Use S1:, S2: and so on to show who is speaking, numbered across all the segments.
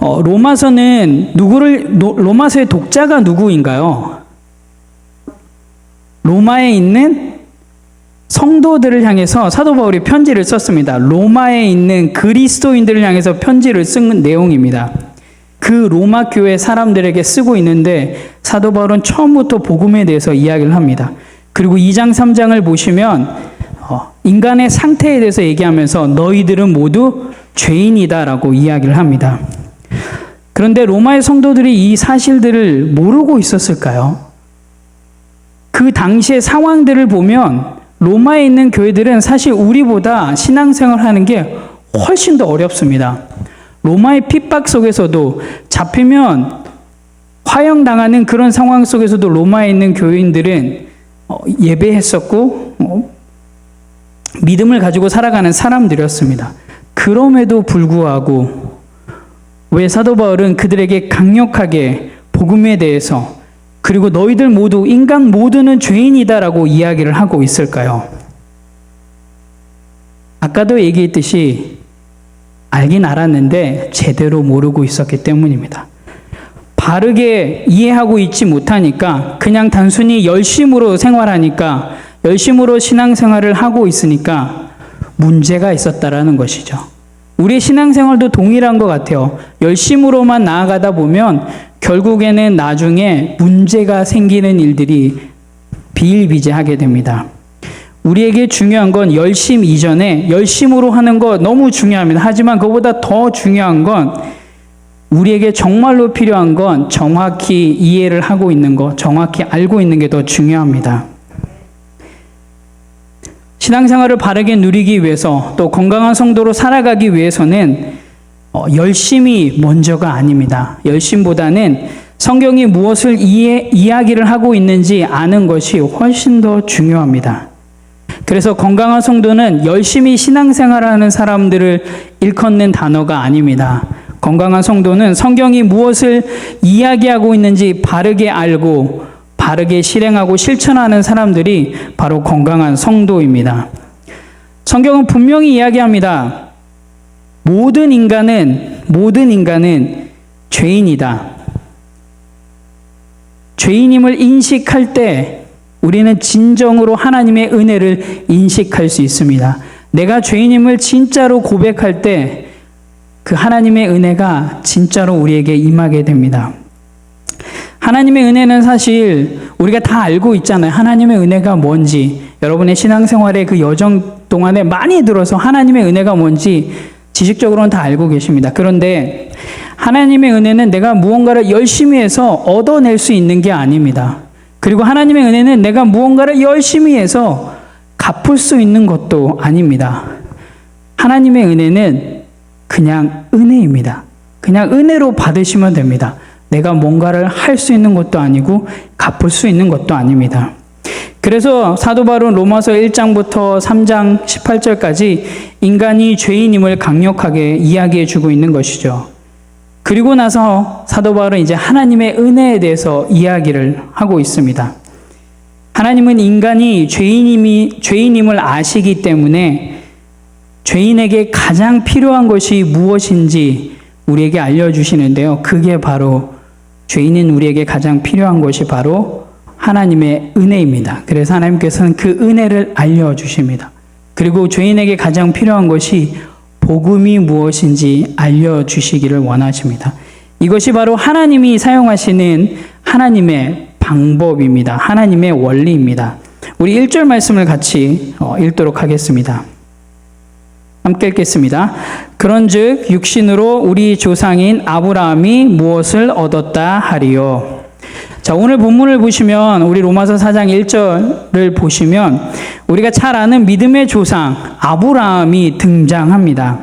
S1: 로마서의 독자가 누구인가요? 로마에 있는 성도들을 향해서 사도 바울이 편지를 썼습니다. 로마에 있는 그리스도인들을 향해서 편지를 쓴 내용입니다. 그 로마 교회 사람들에게 쓰고 있는데 사도 바울은 처음부터 복음에 대해서 이야기를 합니다. 그리고 2장 3장을 보시면 인간의 상태에 대해서 얘기하면서 너희들은 모두 죄인이다라고 이야기를 합니다. 그런데 로마의 성도들이 이 사실들을 모르고 있었을까요? 그 당시의 상황들을 보면 로마에 있는 교회들은 사실 우리보다 신앙생활을 하는 게 훨씬 더 어렵습니다. 로마의 핍박 속에서도 잡히면 화형당하는 그런 상황 속에서도 로마에 있는 교인들은 예배했었고 믿음을 가지고 살아가는 사람들이었습니다. 그럼에도 불구하고 왜 사도 바울은 그들에게 강력하게 복음에 대해서 그리고 너희들 모두 인간 모두는 죄인이다라고 이야기를 하고 있을까요? 아까도 얘기했듯이 알긴 알았는데 제대로 모르고 있었기 때문입니다. 바르게 이해하고 있지 못하니까 그냥 단순히 열심으로 생활하니까 열심으로 신앙생활을 하고 있으니까 문제가 있었다라는 것이죠. 우리의 신앙생활도 동일한 것 같아요. 열심으로만 나아가다 보면 결국에는 나중에 문제가 생기는 일들이 비일비재하게 됩니다. 우리에게 중요한 건 열심 이전에 열심으로 하는 거 너무 중요합니다. 하지만 그보다 더 중요한 건 우리에게 정말로 필요한 건 정확히 이해를 하고 있는 것, 정확히 알고 있는 게 더 중요합니다. 신앙생활을 바르게 누리기 위해서 또 건강한 성도로 살아가기 위해서는 열심이 먼저가 아닙니다. 열심보다는 성경이 무엇을 이야기를 하고 있는지 아는 것이 훨씬 더 중요합니다. 그래서 건강한 성도는 열심히 신앙생활을 하는 사람들을 일컫는 단어가 아닙니다. 건강한 성도는 성경이 무엇을 이야기하고 있는지 바르게 알고 바르게 실행하고 실천하는 사람들이 바로 건강한 성도입니다. 성경은 분명히 이야기합니다. 모든 인간은 죄인이다. 죄인임을 인식할 때 우리는 진정으로 하나님의 은혜를 인식할 수 있습니다. 내가 죄인임을 진짜로 고백할 때 그 하나님의 은혜가 진짜로 우리에게 임하게 됩니다. 하나님의 은혜는 사실 우리가 다 알고 있잖아요. 하나님의 은혜가 뭔지 여러분의 신앙생활의 그 여정 동안에 많이 들어서 하나님의 은혜가 뭔지 지식적으로는 다 알고 계십니다. 그런데 하나님의 은혜는 내가 무언가를 열심히 해서 얻어낼 수 있는 게 아닙니다. 그리고 하나님의 은혜는 내가 무언가를 열심히 해서 갚을 수 있는 것도 아닙니다. 하나님의 은혜는 그냥 은혜입니다. 그냥 은혜로 받으시면 됩니다. 내가 뭔가를 할 수 있는 것도 아니고 갚을 수 있는 것도 아닙니다. 그래서 사도 바울은 로마서 1장부터 3장 18절까지 인간이 죄인임을 강력하게 이야기해 주고 있는 것이죠. 그리고 나서 사도 바울은 이제 하나님의 은혜에 대해서 이야기를 하고 있습니다. 하나님은 인간이 죄인임을 아시기 때문에 죄인에게 가장 필요한 것이 무엇인지 우리에게 알려주시는데요. 그게 바로 죄인인 우리에게 가장 필요한 것이 바로 하나님의 은혜입니다. 그래서 하나님께서는 그 은혜를 알려주십니다. 그리고 죄인에게 가장 필요한 것이 복음이 무엇인지 알려주시기를 원하십니다. 이것이 바로 하나님이 사용하시는 하나님의 방법입니다. 하나님의 원리입니다. 우리 1절 말씀을 같이 읽도록 하겠습니다. 함께 읽겠습니다. 그런즉 육신으로 우리 조상인 아브라함이 무엇을 얻었다 하리요. 자, 오늘 본문을 보시면 우리 로마서 4장 1절을 보시면 우리가 잘 아는 믿음의 조상 아브라함이 등장합니다.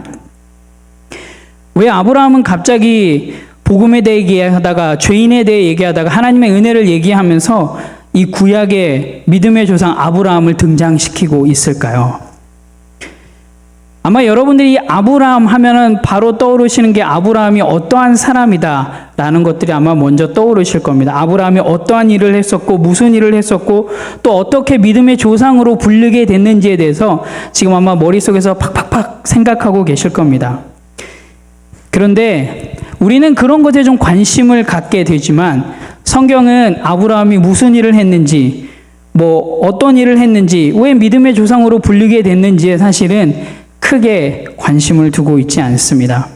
S1: 왜 아브라함은 갑자기 복음에 대해 얘기하다가 죄인에 대해 얘기하다가 하나님의 은혜를 얘기하면서 이 구약의 믿음의 조상 아브라함을 등장시키고 있을까요? 아마 여러분들이 아브라함 하면은 바로 떠오르시는 게 아브라함이 어떠한 사람이다 라는 것들이 아마 먼저 떠오르실 겁니다. 아브라함이 어떠한 일을 했었고 무슨 일을 했었고 또 어떻게 믿음의 조상으로 불리게 됐는지에 대해서 지금 아마 머릿속에서 팍팍팍 생각하고 계실 겁니다. 그런데 우리는 그런 것에 좀 관심을 갖게 되지만 성경은 아브라함이 무슨 일을 했는지, 어떤 일을 했는지, 왜 믿음의 조상으로 불리게 됐는지에 사실은 크게 관심을 두고 있지 않습니다.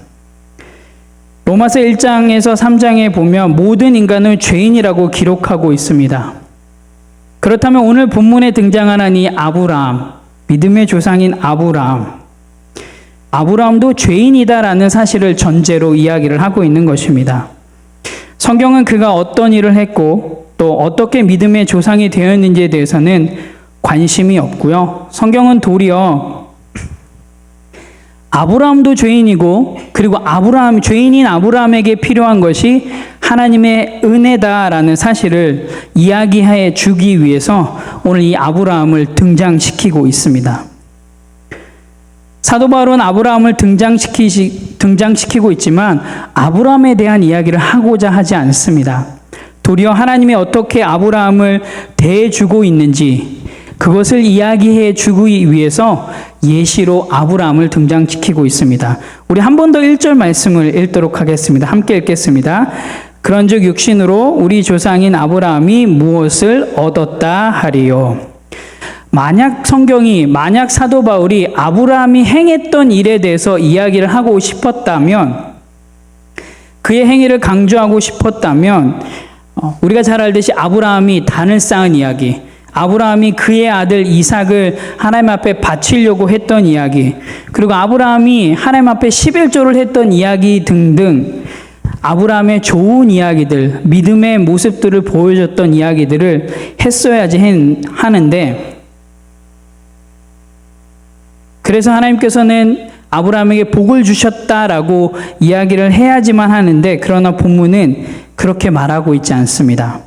S1: 로마서 1장에서 3장에 보면 모든 인간을 죄인이라고 기록하고 있습니다. 그렇다면 오늘 본문에 등장하는 이 아브라함, 믿음의 조상인 아브라함도 죄인이다라는 사실을 전제로 이야기를 하고 있는 것입니다. 성경은 그가 어떤 일을 했고 또 어떻게 믿음의 조상이 되었는지에 대해서는 관심이 없고요. 성경은 도리어 아브라함도 죄인이고, 그리고 죄인인 아브라함에게 필요한 것이 하나님의 은혜다라는 사실을 이야기해 주기 위해서 오늘 이 아브라함을 등장시키고 있습니다. 사도 바울은 아브라함을 등장시키고 있지만 아브라함에 대한 이야기를 하고자 하지 않습니다. 도리어 하나님이 어떻게 아브라함을 대해주고 있는지 그것을 이야기해 주기 위해서 예시로 아브라함을 등장시키고 있습니다. 우리 한 번 더 1절 말씀을 읽도록 하겠습니다. 함께 읽겠습니다. 그런즉 육신으로 우리 조상인 아브라함이 무엇을 얻었다 하리요. 만약 사도 바울이 아브라함이 행했던 일에 대해서 이야기를 하고 싶었다면, 그의 행위를 강조하고 싶었다면, 우리가 잘 알듯이 아브라함이 단을 쌓은 이야기, 아브라함이 그의 아들 이삭을 하나님 앞에 바치려고 했던 이야기, 그리고 아브라함이 하나님 앞에 11조를 했던 이야기 등등 아브라함의 좋은 이야기들, 믿음의 모습들을 보여줬던 이야기들을 했어야지 하는데, 그래서 하나님께서는 아브라함에게 복을 주셨다라고 이야기를 해야지만 하는데, 그러나 본문은 그렇게 말하고 있지 않습니다.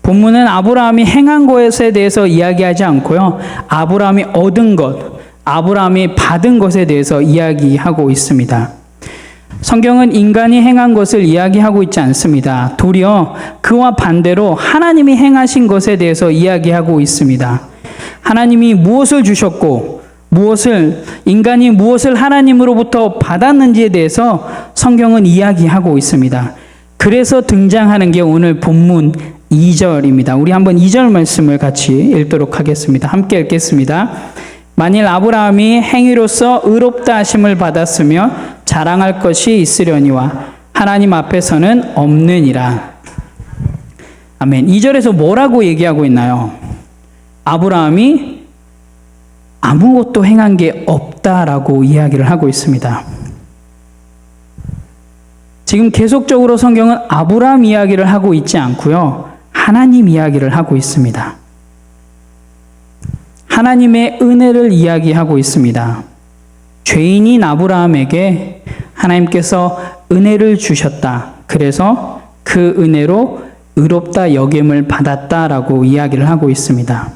S1: 본문은 아브라함이 행한 것에 대해서 이야기하지 않고요, 아브라함이 얻은 것, 아브라함이 받은 것에 대해서 이야기하고 있습니다. 성경은 인간이 행한 것을 이야기하고 있지 않습니다. 도리어 그와 반대로 하나님이 행하신 것에 대해서 이야기하고 있습니다. 하나님이 무엇을 주셨고 인간이 무엇을 하나님으로부터 받았는지에 대해서 성경은 이야기하고 있습니다. 그래서 등장하는 게 오늘 본문 2절입니다. 우리 한번 2절 말씀을 같이 읽도록 하겠습니다. 함께 읽겠습니다. 만일 아브라함이 행위로서 의롭다 하심을 받았으며 자랑할 것이 있으려니와 하나님 앞에서는 없느니라. 아멘. 2절에서 뭐라고 얘기하고 있나요? 아브라함이 아무것도 행한 게 없다라고 이야기를 하고 있습니다. 지금 계속적으로 성경은 아브라함 이야기를 하고 있지 않고요, 하나님 이야기를 하고 있습니다. 하나님의 은혜를 이야기하고 있습니다. 죄인인 아브라함에게 하나님께서 은혜를 주셨다. 그래서 그 은혜로 의롭다 여김을 받았다라고 이야기를 하고 있습니다.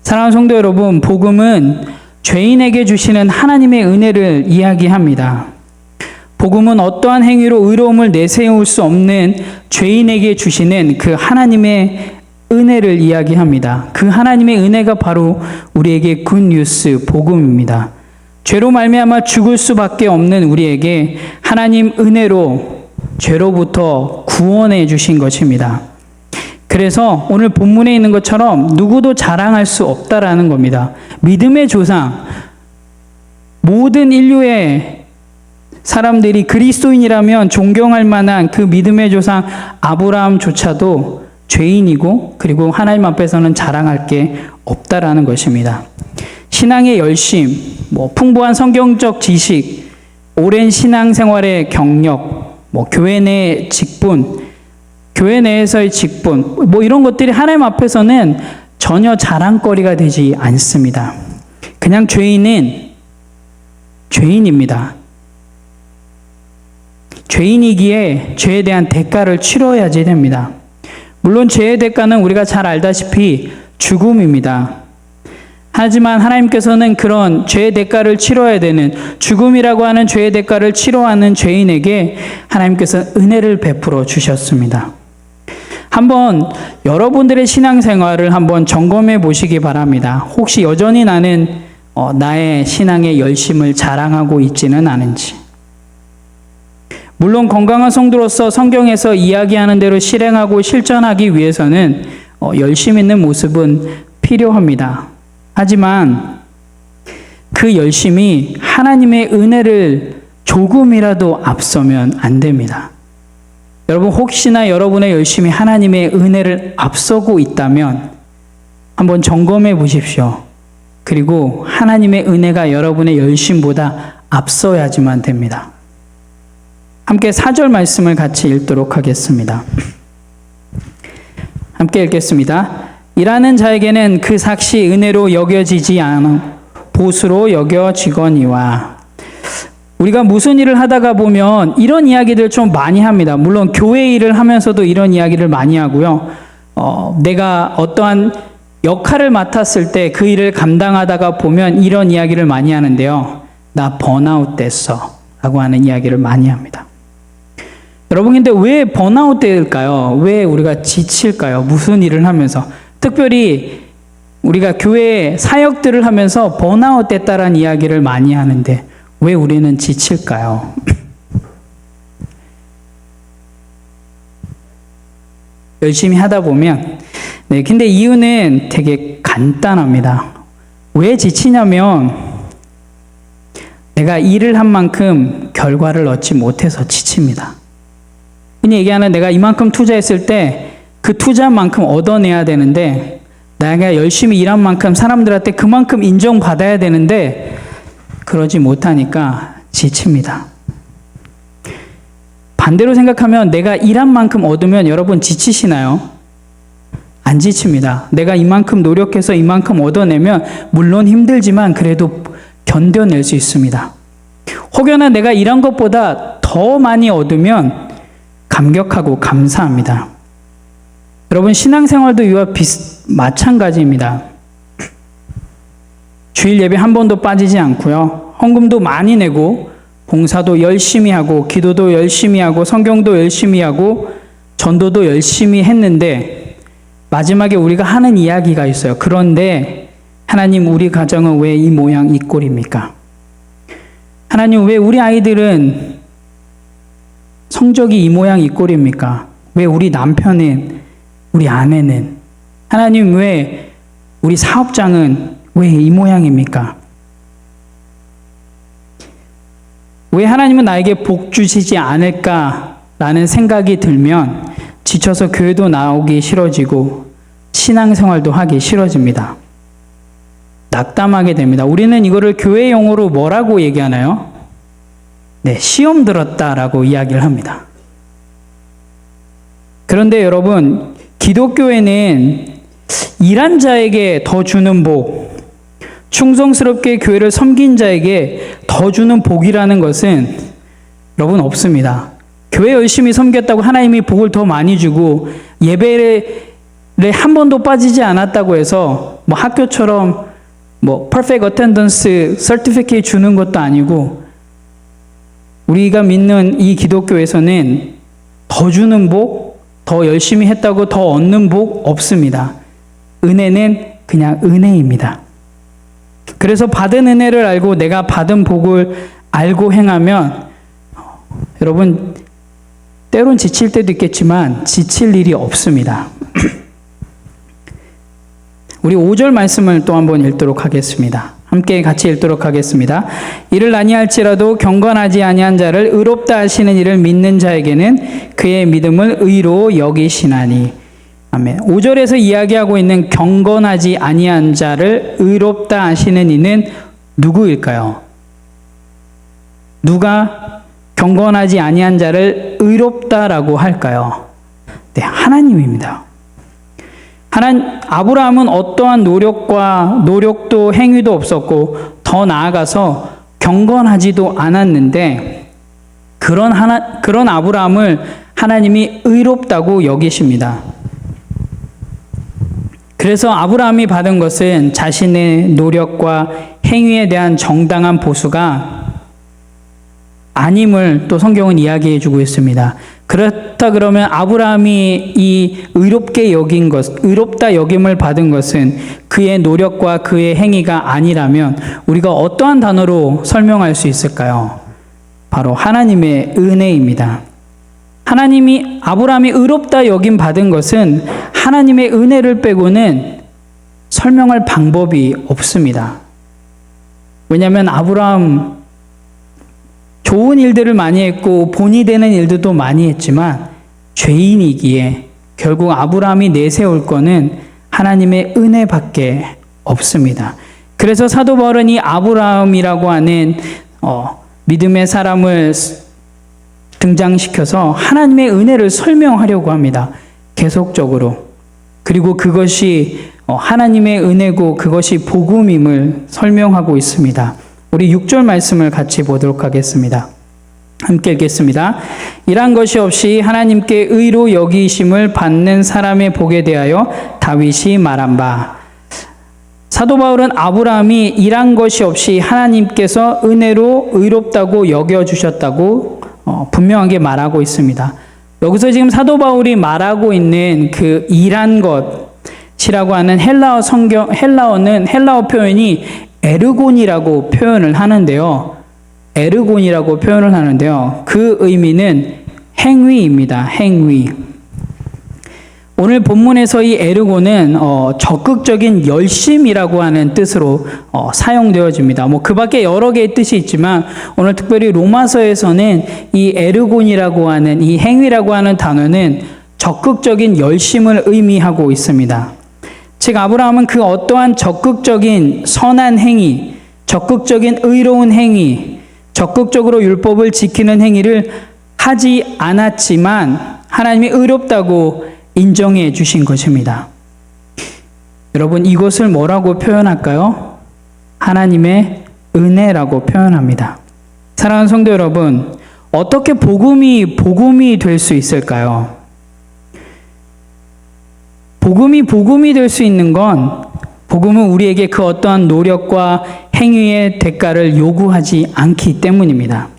S1: 사랑하는 성도 여러분, 복음은 죄인에게 주시는 하나님의 은혜를 이야기합니다. 복음은 어떠한 행위로 의로움을 내세울 수 없는 죄인에게 주시는 그 하나님의 은혜를 이야기합니다. 그 하나님의 은혜가 바로 우리에게 굿뉴스 복음입니다. 죄로 말미암아 죽을 수밖에 없는 우리에게 하나님 은혜로 죄로부터 구원해 주신 것입니다. 그래서 오늘 본문에 있는 것처럼 누구도 자랑할 수 없다라는 겁니다. 믿음의 조상, 모든 인류의 사람들이 그리스도인이라면 존경할 만한 그 믿음의 조상 아브라함조차도 죄인이고, 그리고 하나님 앞에서는 자랑할 게 없다라는 것입니다. 신앙의 열심, 풍부한 성경적 지식, 오랜 신앙생활의 경력, 교회 내 직분, 교회 내에서의 직분, 이런 것들이 하나님 앞에서는 전혀 자랑거리가 되지 않습니다. 그냥 죄인은 죄인입니다. 죄인이기에 죄에 대한 대가를 치러야지 됩니다. 물론 죄의 대가는 우리가 잘 알다시피 죽음입니다. 하지만 하나님께서는 그런 죄의 대가를 치러야 되는, 죽음이라고 하는 죄의 대가를 치러하는 죄인에게 하나님께서 은혜를 베풀어 주셨습니다. 한번 여러분들의 신앙생활을 한번 점검해 보시기 바랍니다. 혹시 여전히 나는 나의 신앙의 열심을 자랑하고 있지는 않은지, 물론 건강한 성도로서 성경에서 이야기하는 대로 실행하고 실천하기 위해서는 열심 있는 모습은 필요합니다. 하지만 그 열심이 하나님의 은혜를 조금이라도 앞서면 안 됩니다. 여러분, 혹시나 여러분의 열심이 하나님의 은혜를 앞서고 있다면 한번 점검해 보십시오. 그리고 하나님의 은혜가 여러분의 열심보다 앞서야지만 됩니다. 함께 4절 말씀을 같이 읽도록 하겠습니다. 함께 읽겠습니다. 일하는 자에게는 그 삭시 은혜로 여겨지지 않아 보수로 여겨지거니와. 우리가 무슨 일을 하다가 보면 이런 이야기들 좀 많이 합니다. 물론 교회 일을 하면서도 이런 이야기를 많이 하고요. 내가 어떠한 역할을 맡았을 때 그 일을 감당하다가 보면 이런 이야기를 많이 하는데요. 나 번아웃 됐어 라고 하는 이야기를 많이 합니다. 여러분, 근데 왜 번아웃 될까요? 왜 우리가 지칠까요? 무슨 일을 하면서? 특별히 우리가 교회 사역들을 하면서 번아웃 됐다라는 이야기를 많이 하는데 왜 우리는 지칠까요? 열심히 하다 보면, 근데 이유는 되게 간단합니다. 왜 지치냐면 내가 일을 한 만큼 결과를 얻지 못해서 지칩니다. 흔히 얘기하는 내가 이만큼 투자했을 때 그 투자만큼 얻어내야 되는데, 내가 열심히 일한 만큼 사람들한테 그만큼 인정받아야 되는데 그러지 못하니까 지칩니다. 반대로 생각하면 내가 일한 만큼 얻으면 여러분 지치시나요? 안 지칩니다. 내가 이만큼 노력해서 이만큼 얻어내면 물론 힘들지만 그래도 견뎌낼 수 있습니다. 혹여나 내가 일한 것보다 더 많이 얻으면 감격하고 감사합니다. 여러분, 신앙생활도 이와 마찬가지입니다. 주일 예배 한 번도 빠지지 않고요. 헌금도 많이 내고 봉사도 열심히 하고 기도도 열심히 하고 성경도 열심히 하고 전도도 열심히 했는데 마지막에 우리가 하는 이야기가 있어요. 그런데 하나님, 우리 가정은 왜 이 모양 이 꼴입니까? 하나님, 왜 우리 아이들은 성적이 이 모양 이 꼴입니까? 왜 우리 남편은, 우리 아내는, 하나님 왜 우리 사업장은 왜 이 모양입니까? 왜 하나님은 나에게 복 주시지 않을까라는 생각이 들면 지쳐서 교회도 나오기 싫어지고 신앙생활도 하기 싫어집니다. 낙담하게 됩니다. 우리는 이거를 교회 용어로 뭐라고 얘기하나요? 시험 들었다라고 이야기를 합니다. 그런데 여러분, 기독교에는 일한 자에게 더 주는 복, 충성스럽게 교회를 섬긴 자에게 더 주는 복이라는 것은 여러분 없습니다. 교회 열심히 섬겼다고 하나님이 복을 더 많이 주고 예배를 한 번도 빠지지 않았다고 해서 학교처럼 perfect attendance certificate 주는 것도 아니고, 우리가 믿는 이 기독교에서는 더 주는 복, 더 열심히 했다고 더 얻는 복 없습니다. 은혜는 그냥 은혜입니다. 그래서 받은 은혜를 알고 내가 받은 복을 알고 행하면 여러분, 때론 지칠 때도 있겠지만 지칠 일이 없습니다. 우리 5절 말씀을 또 한번 읽도록 하겠습니다. 함께 같이 읽도록 하겠습니다. 이를 아니할지라도 경건하지 아니한 자를 의롭다 하시는 이를 믿는 자에게는 그의 믿음을 의로 여기시나니. 아멘. 5절에서 이야기하고 있는 경건하지 아니한 자를 의롭다 하시는 이는 누구일까요? 누가 경건하지 아니한 자를 의롭다라고 할까요? 하나님입니다. 아브라함은 어떠한 노력도 행위도 없었고 더 나아가서 경건하지도 않았는데 그런 아브라함을 하나님이 의롭다고 여기십니다. 그래서 아브라함이 받은 것은 자신의 노력과 행위에 대한 정당한 보수가 아님을 또 성경은 이야기해 주고 있습니다. 그렇다 그러면 아브라함이 이 의롭다 여김을 받은 것은 그의 노력과 그의 행위가 아니라면 우리가 어떠한 단어로 설명할 수 있을까요? 바로 하나님의 은혜입니다. 하나님이 아브라함이 의롭다 여김 받은 것은 하나님의 은혜를 빼고는 설명할 방법이 없습니다. 왜냐하면 아브라함 좋은 일들을 많이 했고 본이 되는 일들도 많이 했지만 죄인이기에 결국 아브라함이 내세울 거는 하나님의 은혜밖에 없습니다. 그래서 사도 바울은 이 아브라함이라고 하는 믿음의 사람을 등장시켜서 하나님의 은혜를 설명하려고 합니다. 계속적으로. 그리고 그것이 하나님의 은혜고 그것이 복음임을 설명하고 있습니다. 우리 6절 말씀을 같이 보도록 하겠습니다. 함께 읽겠습니다. 이러한 것이 없이 하나님께 의로 여기심을 받는 사람의 복에 대하여 다윗이 말한 바. 사도 바울은 아브라함이 이러한 것이 없이 하나님께서 은혜로 의롭다고 여겨주셨다고 분명하게 말하고 있습니다. 여기서 지금 사도 바울이 말하고 있는 그 일한 것이라고 하는 헬라어는 헬라어 표현이 에르곤이라고 표현을 하는데요. 에르곤이라고 표현을 하는데요. 그 의미는 행위입니다. 행위. 오늘 본문에서 이 에르곤은 적극적인 열심이라고 하는 뜻으로 사용되어집니다. 그 밖에 여러 개의 뜻이 있지만 오늘 특별히 로마서에서는 이 에르곤이라고 하는 이 행위라고 하는 단어는 적극적인 열심을 의미하고 있습니다. 즉 아브라함은 그 어떠한 적극적인 선한 행위, 적극적인 의로운 행위, 적극적으로 율법을 지키는 행위를 하지 않았지만 하나님이 의롭다고 인정해 주신 것입니다. 여러분 이것을 뭐라고 표현할까요? 하나님의 은혜라고 표현합니다. 사랑하는 성도 여러분, 어떻게 복음이 될 수 있을까요? 복음이 될 수 있는 건 복음은 우리에게 그 어떠한 노력과 행위의 대가를 요구하지 않기 때문입니다.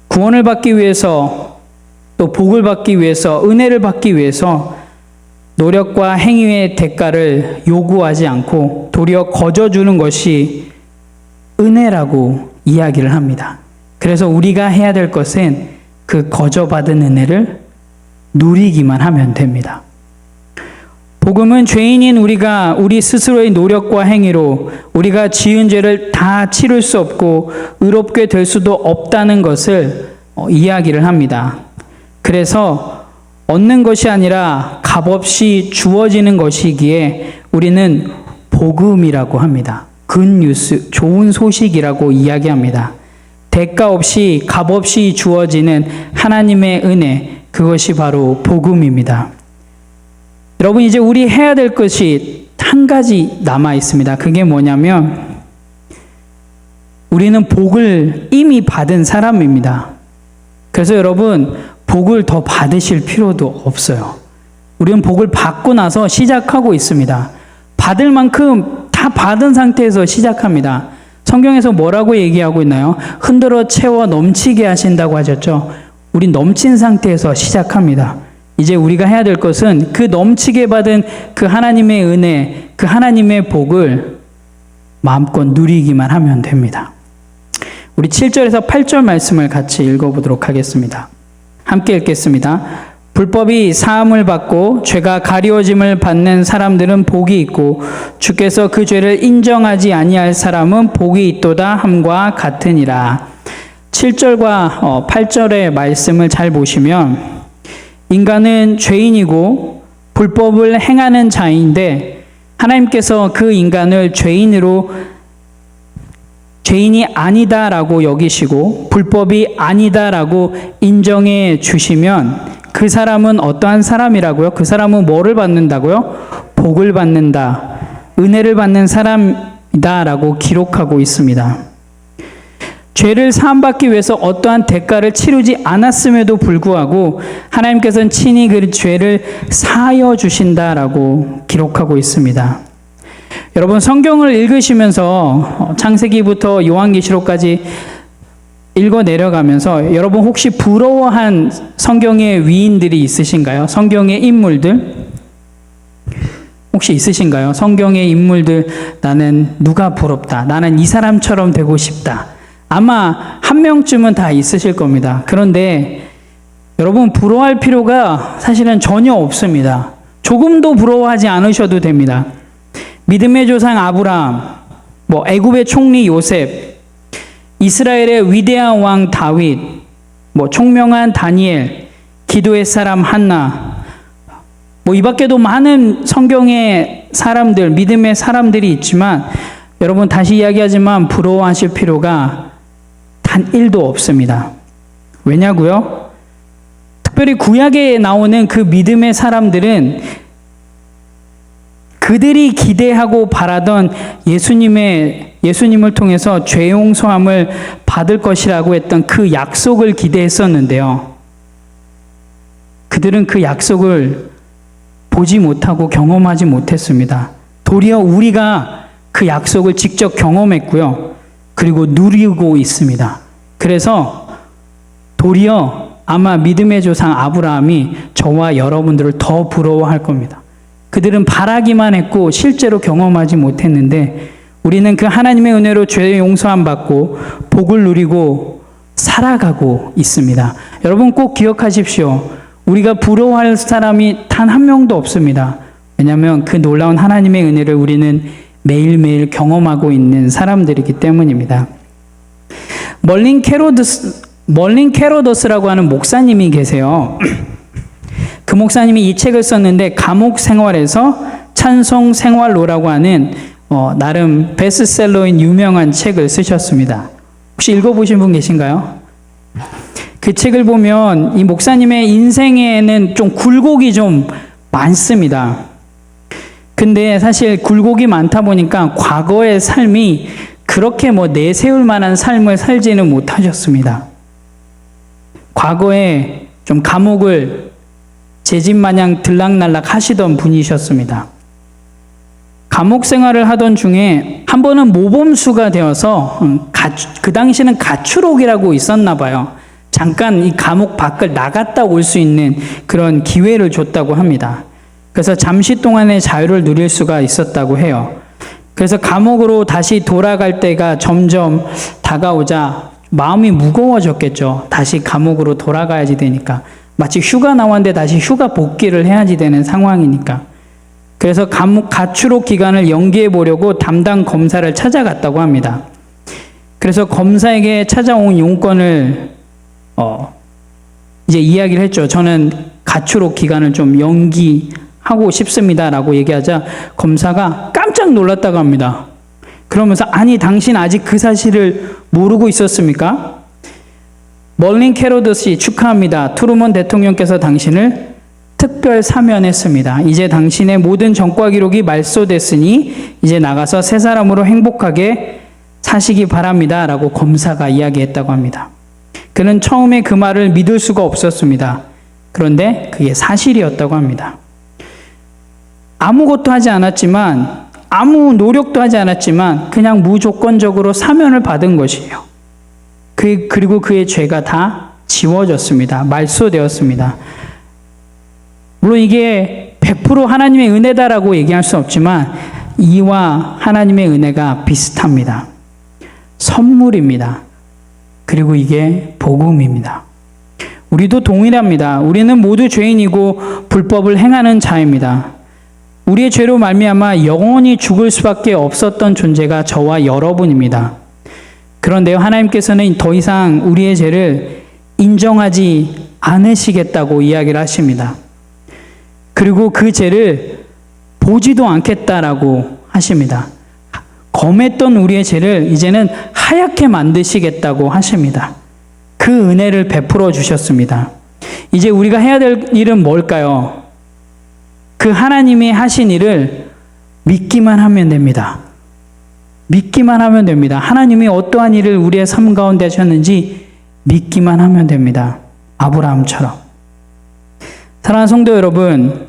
S1: 구원을 받기 위해서 또 복을 받기 위해서 은혜를 받기 위해서 노력과 행위의 대가를 요구하지 않고 도리어 거저주는 것이 은혜라고 이야기를 합니다. 그래서 우리가 해야 될 것은 그 거저받은 은혜를 누리기만 하면 됩니다. 복음은 죄인인 우리 스스로의 노력과 행위로 우리가 지은 죄를 다 치를 수 없고 의롭게 될 수도 없다는 것을 이야기를 합니다. 그래서 얻는 것이 아니라 값없이 주어지는 것이기에 우리는 복음이라고 합니다. 굿뉴스, 좋은 소식이라고 이야기합니다. 대가 없이 값없이 주어지는 하나님의 은혜, 그것이 바로 복음입니다. 여러분 이제 우리 해야 될 것이 한 가지 남아 있습니다. 그게 뭐냐면 우리는 복을 이미 받은 사람입니다. 그래서 여러분 복을 더 받으실 필요도 없어요. 우리는 복을 받고 나서 시작하고 있습니다. 받을 만큼 다 받은 상태에서 시작합니다. 성경에서 뭐라고 얘기하고 있나요? 흔들어 채워 넘치게 하신다고 하셨죠. 우린 넘친 상태에서 시작합니다. 이제 우리가 해야 될 것은 그 넘치게 받은 그 하나님의 은혜, 그 하나님의 복을 마음껏 누리기만 하면 됩니다. 우리 7절에서 8절 말씀을 같이 읽어보도록 하겠습니다. 함께 읽겠습니다. 불법이 사함을 받고 죄가 가리워짐을 받는 사람들은 복이 있고 주께서 그 죄를 인정하지 아니할 사람은 복이 있도다 함과 같으니라. 7절과 8절의 말씀을 잘 보시면 인간은 죄인이고 불법을 행하는 자인데 하나님께서 그 인간을 죄인이 아니다라고 여기시고 불법이 아니다라고 인정해 주시면 그 사람은 어떠한 사람이라고요? 그 사람은 뭐를 받는다고요? 복을 받는다, 은혜를 받는 사람이다라고 기록하고 있습니다. 죄를 사함받기 위해서 어떠한 대가를 치르지 않았음에도 불구하고 하나님께서는 친히 그 죄를 사하여 주신다라고 기록하고 있습니다. 여러분 성경을 읽으시면서 창세기부터 요한계시록까지 읽어 내려가면서 여러분 혹시 부러워한 성경의 위인들이 있으신가요? 성경의 인물들? 혹시 있으신가요? 성경의 인물들, 나는 누가 부럽다. 나는 이 사람처럼 되고 싶다. 아마 한 명쯤은 다 있으실 겁니다. 그런데 여러분, 부러워할 필요가 사실은 전혀 없습니다. 조금도 부러워하지 않으셔도 됩니다. 믿음의 조상 아브라함, 애굽의 총리 요셉, 이스라엘의 위대한 왕 다윗, 총명한 다니엘, 기도의 사람 한나, 이 밖에도 많은 성경의 사람들, 믿음의 사람들이 있지만, 여러분 다시 이야기하지만 부러워하실 필요가 단 1도 없습니다. 왜냐고요? 특별히 구약에 나오는 그 믿음의 사람들은 그들이 기대하고 바라던 예수님을 통해서 죄 용서함을 받을 것이라고 했던 그 약속을 기대했었는데요. 그들은 그 약속을 보지 못하고 경험하지 못했습니다. 도리어 우리가 그 약속을 직접 경험했고요. 그리고 누리고 있습니다. 그래서 도리어 아마 믿음의 조상 아브라함이 저와 여러분들을 더 부러워할 겁니다. 그들은 바라기만 했고 실제로 경험하지 못했는데 우리는 그 하나님의 은혜로 죄 용서함 받고 복을 누리고 살아가고 있습니다. 여러분 꼭 기억하십시오. 우리가 부러워할 사람이 단 한 명도 없습니다. 왜냐하면 그 놀라운 하나님의 은혜를 우리는 매일매일 경험하고 있는 사람들이기 때문입니다. 멀린 캐로더스라고 하는 목사님이 계세요. 그 목사님이 이 책을 썼는데 감옥 생활에서 찬송 생활로라고 하는 나름 베스트셀러인 유명한 책을 쓰셨습니다. 혹시 읽어보신 분 계신가요? 그 책을 보면 이 목사님의 인생에는 좀 굴곡이 좀 많습니다. 근데 사실 굴곡이 많다 보니까 과거의 삶이 그렇게 내세울 만한 삶을 살지는 못하셨습니다. 과거에 좀 감옥을 제 집 마냥 들락날락 하시던 분이셨습니다. 감옥 생활을 하던 중에 한 번은 모범수가 되어서 그 당시는 가출옥이라고 있었나 봐요. 잠깐 이 감옥 밖을 나갔다 올 수 있는 그런 기회를 줬다고 합니다. 그래서 잠시 동안의 자유를 누릴 수가 있었다고 해요. 그래서 감옥으로 다시 돌아갈 때가 점점 다가오자 마음이 무거워졌겠죠. 다시 감옥으로 돌아가야지 되니까. 마치 휴가 나왔는데 다시 휴가 복귀를 해야지 되는 상황이니까. 그래서 감옥 가출옥 기간을 연기해 보려고 담당 검사를 찾아갔다고 합니다. 그래서 검사에게 찾아온 용건을 이제 이야기를 했죠. 저는 가출옥 기간을 좀 연기하고 싶습니다라고 얘기하자 검사가 깜짝 놀랐다고 합니다. 그러면서 아니 당신 아직 그 사실을 모르고 있었습니까? 멀린 캐로더스 축하합니다. 트루먼 대통령께서 당신을 특별 사면했습니다. 이제 당신의 모든 전과 기록이 말소됐으니 이제 나가서 새 사람으로 행복하게 사시기 바랍니다. 라고 검사가 이야기했다고 합니다. 그는 처음에 그 말을 믿을 수가 없었습니다. 그런데 그게 사실이었다고 합니다. 아무것도 하지 않았지만 아무 노력도 하지 않았지만 그냥 무조건적으로 사면을 받은 것이에요. 그리고 그의 죄가 다 지워졌습니다. 말소되었습니다. 물론 이게 100% 하나님의 은혜다라고 얘기할 수 없지만 이와 하나님의 은혜가 비슷합니다. 선물입니다. 그리고 이게 복음입니다. 우리도 동일합니다. 우리는 모두 죄인이고 불법을 행하는 자입니다. 우리의 죄로 말미암아 영원히 죽을 수밖에 없었던 존재가 저와 여러분입니다. 그런데요, 하나님께서는 더 이상 우리의 죄를 인정하지 않으시겠다고 이야기를 하십니다. 그리고 그 죄를 보지도 않겠다라고 하십니다. 검했던 우리의 죄를 이제는 하얗게 만드시겠다고 하십니다. 그 은혜를 베풀어 주셨습니다. 이제 우리가 해야 될 일은 뭘까요? 그 하나님이 하신 일을 믿기만 하면 됩니다. 믿기만 하면 됩니다. 하나님이 어떠한 일을 우리의 삶 가운데 하셨는지 믿기만 하면 됩니다. 아브라함처럼. 사랑하는 성도 여러분,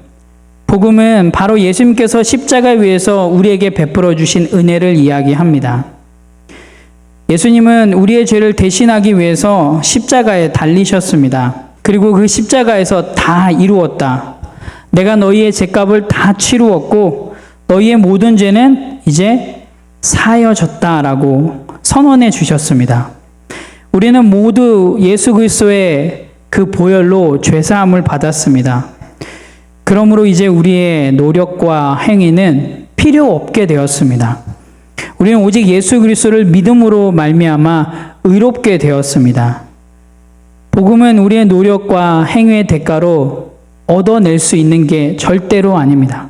S1: 복음은 바로 예수님께서 십자가 위에서 우리에게 베풀어 주신 은혜를 이야기합니다. 예수님은 우리의 죄를 대신하기 위해서 십자가에 달리셨습니다. 그리고 그 십자가에서 다 이루었다. 내가 너희의 죄값을 다 치루었고 너희의 모든 죄는 이제 사여졌다라고 선언해 주셨습니다. 우리는 모두 예수 그리스도의 그 보혈로 죄사함을 받았습니다. 그러므로 이제 우리의 노력과 행위는 필요 없게 되었습니다. 우리는 오직 예수 그리스도를 믿음으로 말미암아 의롭게 되었습니다. 복음은 우리의 노력과 행위의 대가로 얻어낼 수 있는 게 절대로 아닙니다.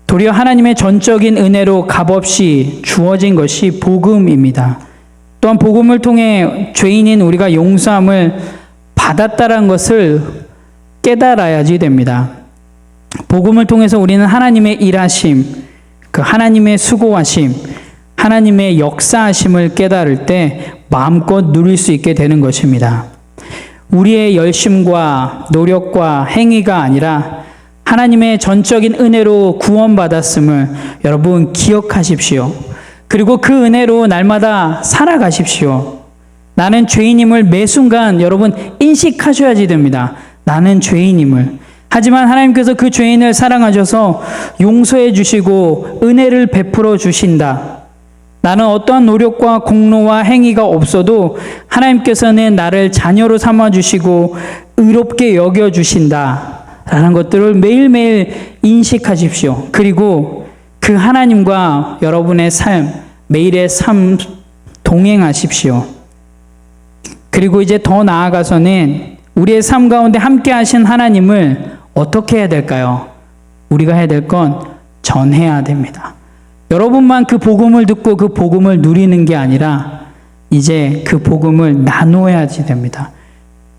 S1: 도리어 하나님의 전적인 은혜로 값없이 주어진 것이 복음입니다. 또한 복음을 통해 죄인인 우리가 용서함을 받았다는 것을 깨달아야지 됩니다. 복음을 통해서 우리는 하나님의 일하심, 그 하나님의 수고하심, 하나님의 역사하심을 깨달을 때 마음껏 누릴 수 있게 되는 것입니다. 우리의 열심과 노력과 행위가 아니라 하나님의 전적인 은혜로 구원받았음을 여러분 기억하십시오. 그리고 그 은혜로 날마다 살아가십시오. 나는 죄인임을 매 순간 여러분 인식하셔야지 됩니다. 나는 죄인임을. 하지만 하나님께서 그 죄인을 사랑하셔서 용서해 주시고 은혜를 베풀어 주신다. 나는 어떠한 노력과 공로와 행위가 없어도 하나님께서는 나를 자녀로 삼아 주시고 의롭게 여겨 주신다. 라는 것들을 매일매일 인식하십시오. 그리고 그 하나님과 여러분의 삶, 매일의 삶 동행하십시오. 그리고 이제 더 나아가서는 우리의 삶 가운데 함께 하신 하나님을 어떻게 해야 될까요? 우리가 해야 될 건 전해야 됩니다. 여러분만 그 복음을 듣고 그 복음을 누리는 게 아니라 이제 그 복음을 나눠야지 됩니다.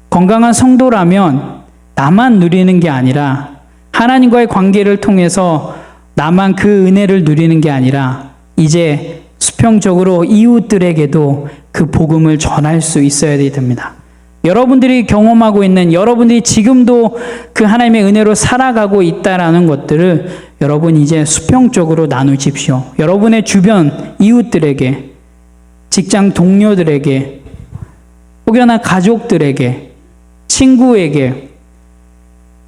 S1: 건강한 성도라면 나만 누리는 게 아니라 하나님과의 관계를 통해서 나만 그 은혜를 누리는 게 아니라 이제 수평적으로 이웃들에게도 그 복음을 전할 수 있어야 됩니다. 여러분들이 경험하고 있는, 여러분들이 지금도 그 하나님의 은혜로 살아가고 있다라는 것들을 여러분 이제 수평적으로 나누십시오. 여러분의 주변 이웃들에게, 직장 동료들에게, 혹여나 가족들에게, 친구에게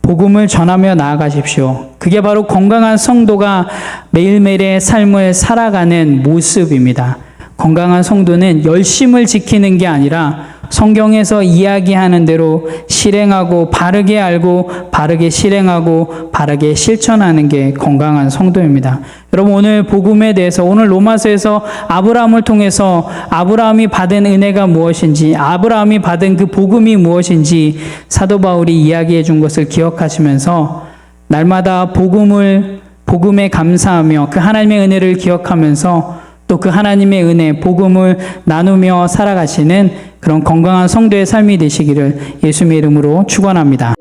S1: 복음을 전하며 나아가십시오. 그게 바로 건강한 성도가 매일매일의 삶을 살아가는 모습입니다. 건강한 성도는 열심을 지키는 게 아니라 성경에서 이야기하는 대로 실행하고 바르게 알고 바르게 실행하고 바르게 실천하는 게 건강한 성도입니다. 여러분 오늘 복음에 대해서 오늘 로마서에서 아브라함을 통해서 아브라함이 받은 은혜가 무엇인지 아브라함이 받은 그 복음이 무엇인지 사도 바울이 이야기해 준 것을 기억하시면서 날마다 복음에 감사하며 그 하나님의 은혜를 기억하면서 또 그 하나님의 은혜, 복음을 나누며 살아가시는 그런 건강한 성도의 삶이 되시기를 예수님의 이름으로 축원합니다.